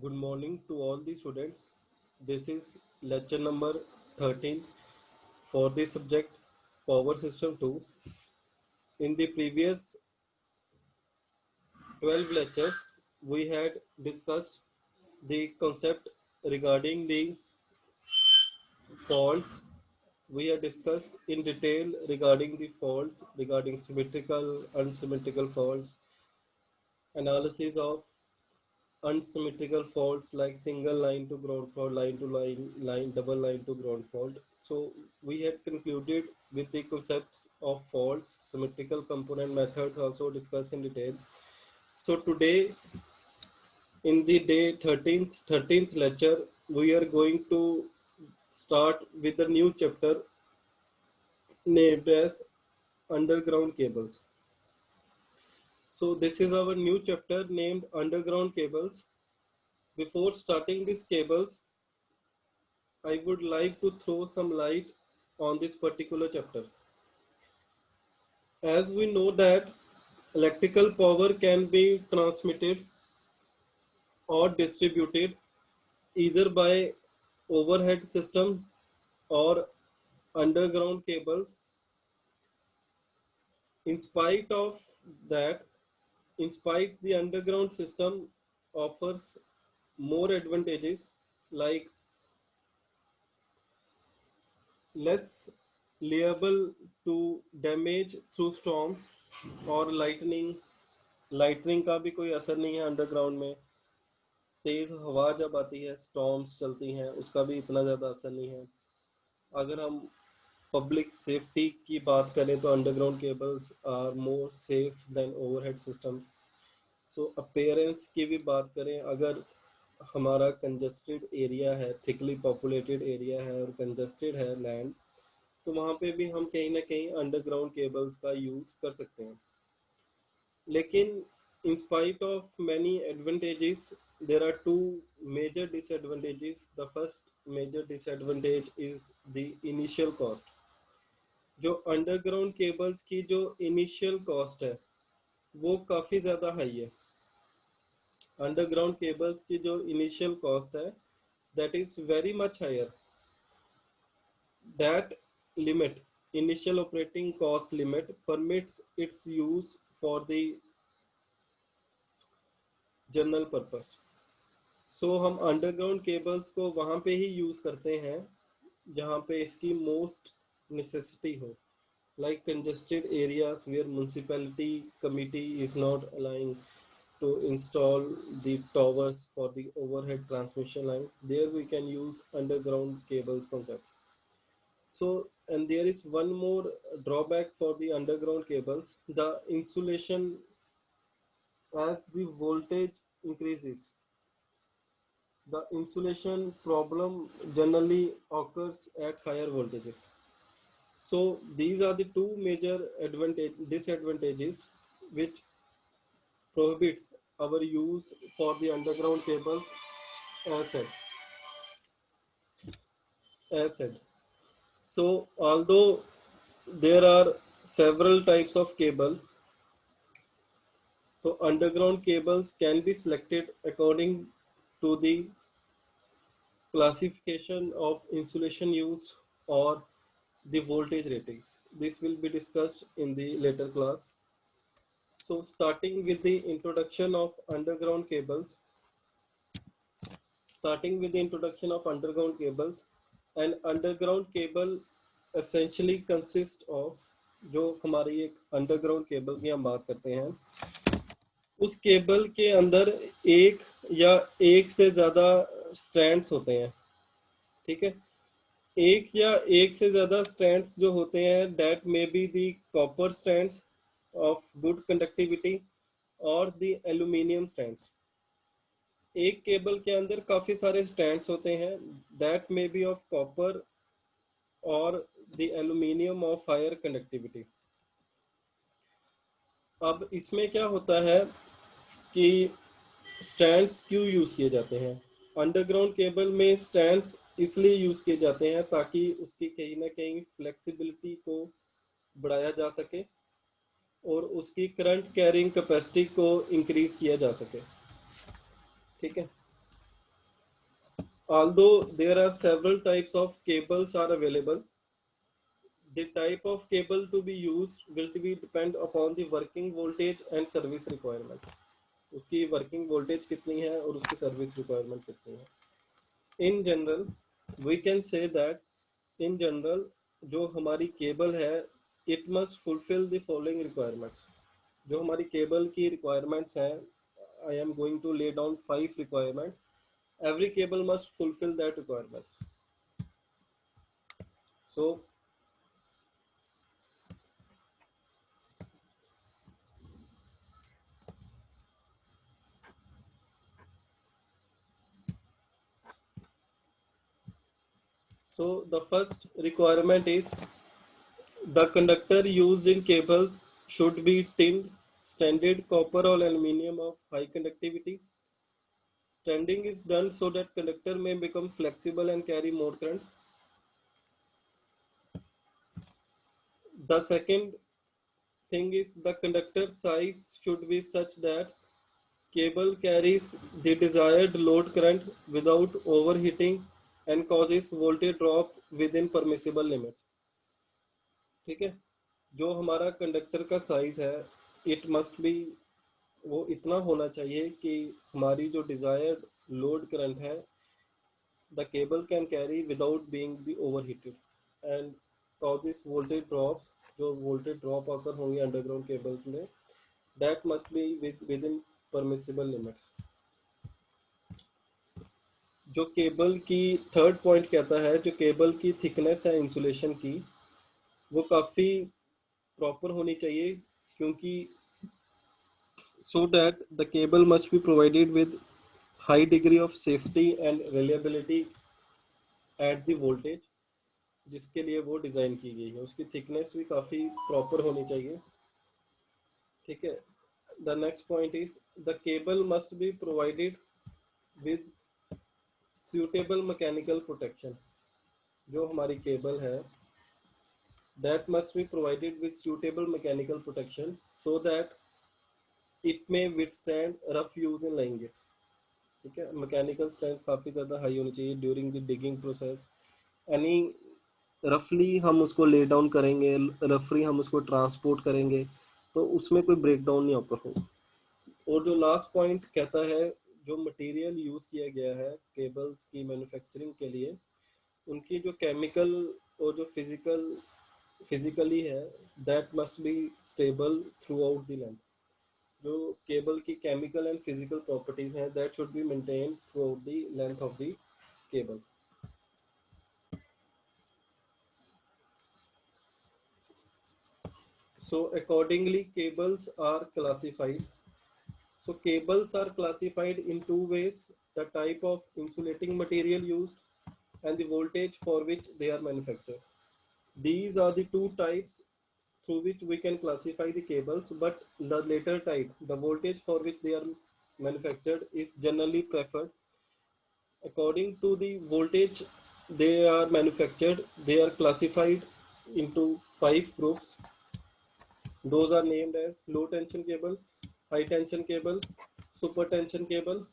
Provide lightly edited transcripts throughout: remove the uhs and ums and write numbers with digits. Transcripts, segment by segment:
Good morning to all the students. This is lecture number 13 for the subject Power System 2. In the previous 12 lectures, we had discussed the concept regarding the faults. We had discussed in detail regarding the faults, regarding symmetrical, unsymmetrical faults, analysis of unsymmetrical faults like single line to ground fault, line to line, double line to ground fault. So we had concluded with the concepts of faults, symmetrical component methods also discussed in detail. So today in the day 13th lecture, we are going to start with a new chapter named as underground cables. So this is our new chapter named underground cables. Before starting these cables, I would like to throw some light on this particular chapter. As we know that electrical power can be transmitted or distributed either by overhead system or underground cables. In spite of that, in spite the underground system offers more advantages like less liable to damage through storms और lightning का भी कोई असर नहीं है underground में. तेज हवा जब आती है, स्टॉर्म्स चलती हैं, उसका भी इतना ज़्यादा असर नहीं है. अगर हम पब्लिक सेफ्टी की बात करें तो underground cables are more safe than overhead system. So appearance की भी बात करें, अगर हमारा कंजस्टेड एरिया है, थिकली पॉपुलेटेड एरिया है और कंजस्टेड है लैंड, तो वहाँ पे भी हम कहीं ना कहीं अंडरग्राउंड केबल्स का यूज़ कर सकते हैं. लेकिन in spite of many advantages, there are two major disadvantages. The first major disadvantage is the initial cost. जो अंडरग्राउंड केबल्स की जो इनिशियल कॉस्ट है वो काफ़ी ज़्यादा हाई है. अंडरग्राउंड केबल्स की जो इनिशियल कॉस्ट है that is very much higher. That limit, initial operating cost limit, permits its use for the general purpose. So हम अंडरग्राउंड केबल्स को वहाँ पे ही यूज़ करते हैं जहाँ पे इसकी मोस्ट नेसेसिटी हो, like congested areas where municipality committee is not allowing to install the towers for the overhead transmission lines. There we can use underground cables concept. So, and there is one more drawback for the underground cables: the insulation. As the voltage increases, the insulation problem generally occurs at higher voltages. So these are the two major disadvantages which prohibits our use for the underground cables as said. As said. So although there are several types of cable, so underground cables can be selected according to the classification of insulation used or the voltage ratings. This will be discussed in the later class. So starting with the introduction of underground cables, an underground cable essentially consists of, जो हमारी एक underground cable की हम बात करते हैं, उस cable के अंदर एक या एक से ज़्यादा स्ट्रैंड्स होते हैं. ठीक है, एक या एक से ज़्यादा स्ट्रैंड्स जो होते हैं, that may be the copper strands of good conductivity और दी एल्यूमिनियम स्ट्रैंड्स. एक केबल के अंदर काफ़ी सारे स्ट्रैंड्स होते हैं, that may be of copper और the aluminium of higher conductivity. अब इसमें क्या होता है कि स्ट्रैंड्स क्यों यूज़ किए जाते हैं? अंडरग्राउंड केबल में स्ट्रैंड्स इसलिए यूज़ किए जाते हैं ताकि उसकी कहीं ना कहीं फ्लेक्सिबिलिटी को बढ़ाया जा सके और उसकी करंट कैरिंग कैपेसिटी को इंक्रीज किया जा सके. ठीक है, Although there are several types of cables are available, the type of cable to be used will be depend upon the working voltage and service requirement. उसकी working voltage कितनी है और उसकी service requirement कितनी है. In general, we can say that in general जो हमारी cable है, it must fulfill the following requirements. जो हमारी केबल की requirements हैं, I am going to lay down 5 requirements. Every cable must fulfill that requirements. So the first requirement is the conductor used in cable should be tinned, standard copper or aluminum of high conductivity. Standing is done so that conductor may become flexible and carry more current. The second thing is the conductor size should be such that cable carries the desired load current without overheating and causes voltage drop within permissible limits. ठीक है, जो हमारा conductor का size है, it must be, वो इतना होना चाहिए कि हमारी जो डिजायर्ड लोड करंट है the cable can carry without being be overheated and causes voltage drops, जो वोल्टेज ड्रॉप अगर होंगे अंडरग्राउंड केबल्स में, that must be within permissible limits. जो केबल की थर्ड पॉइंट कहता है, जो केबल की थिकनेस है इंसुलेशन की, वो काफ़ी प्रॉपर होनी चाहिए, क्योंकि so that the cable must be provided with high degree of safety and reliability at the voltage जिसके लिए वो डिज़ाइन की गई है. उसकी थिकनेस भी काफ़ी प्रॉपर होनी चाहिए. ठीक है. The next point is the cable must be provided with suitable mechanical protection. जो हमारी केबल है, that must be provided with suitable mechanical protection so that it may withstand rough use in laying it. ठीक है. Mechanical strength काफ़ी ज़्यादा high होनी चाहिए during the digging process. यानी रफली हम उसको ले डाउन करेंगे, रफली हम उसको ट्रांसपोर्ट करेंगे, तो उसमें कोई ब्रेक डाउन नहीं ऑकर हो. और जो लास्ट पॉइंट कहता है, जो मटेरियल यूज़ किया गया है केबल्स की मैन्युफैक्चरिंग के लिए, उनकी जो केमिकल और जो फिजिकली है, that must be stable through out the length. जो केबल की केमिकल एंड फिजिकल प्रॉपर्टीज हैं, that should be maintain through out the length of the cable. So accordingly, cables are classified. So cables are classified in two ways: the type of insulating material used and the voltage for which they are manufactured. These are the two types through which we can classify the cables, but the later type, the voltage for which they are manufactured, is generally preferred. According to the voltage they are manufactured, they are classified into 5 groups. Those are named as low tension cable, high tension cable, super tension cable,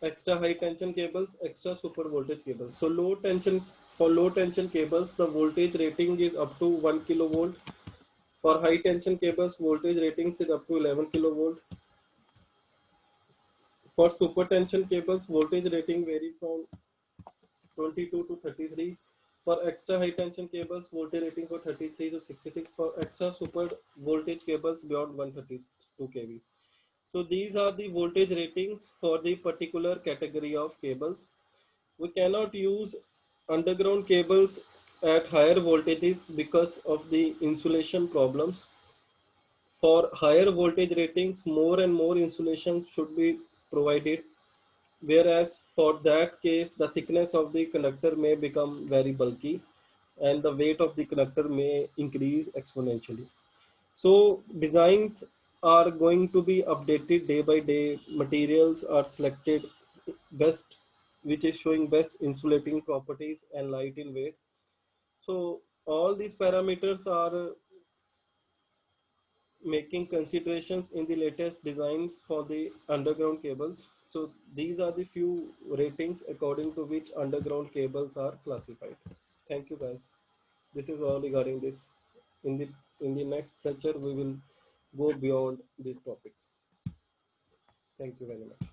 extra high tension cables, extra super voltage cables. So low tension cables, the voltage rating is up to 1 kilovolt. For high tension cables, voltage ratings is up to 11 kilovolt. For super tension cables, voltage rating vary from 22 to 33. For extra high tension cables, voltage rating for 33 to 66. For extra super voltage cables beyond 132 kV. So these are the voltage ratings for the particular category of cables. We cannot use underground cables at higher voltages because of the insulation problems. For higher voltage ratings, more and more insulation should be provided, whereas for that case the thickness of the conductor may become very bulky and the weight of the conductor may increase exponentially. So designs are going to be updated day by day. Materials are selected best, which is showing best insulating properties and light in weight. So all these parameters are making considerations in the latest designs for the underground cables. So these are the few ratings according to which underground cables are classified. Thank you guys. This is all regarding this. In the in the next lecture we will go beyond this topic. Thank you very much.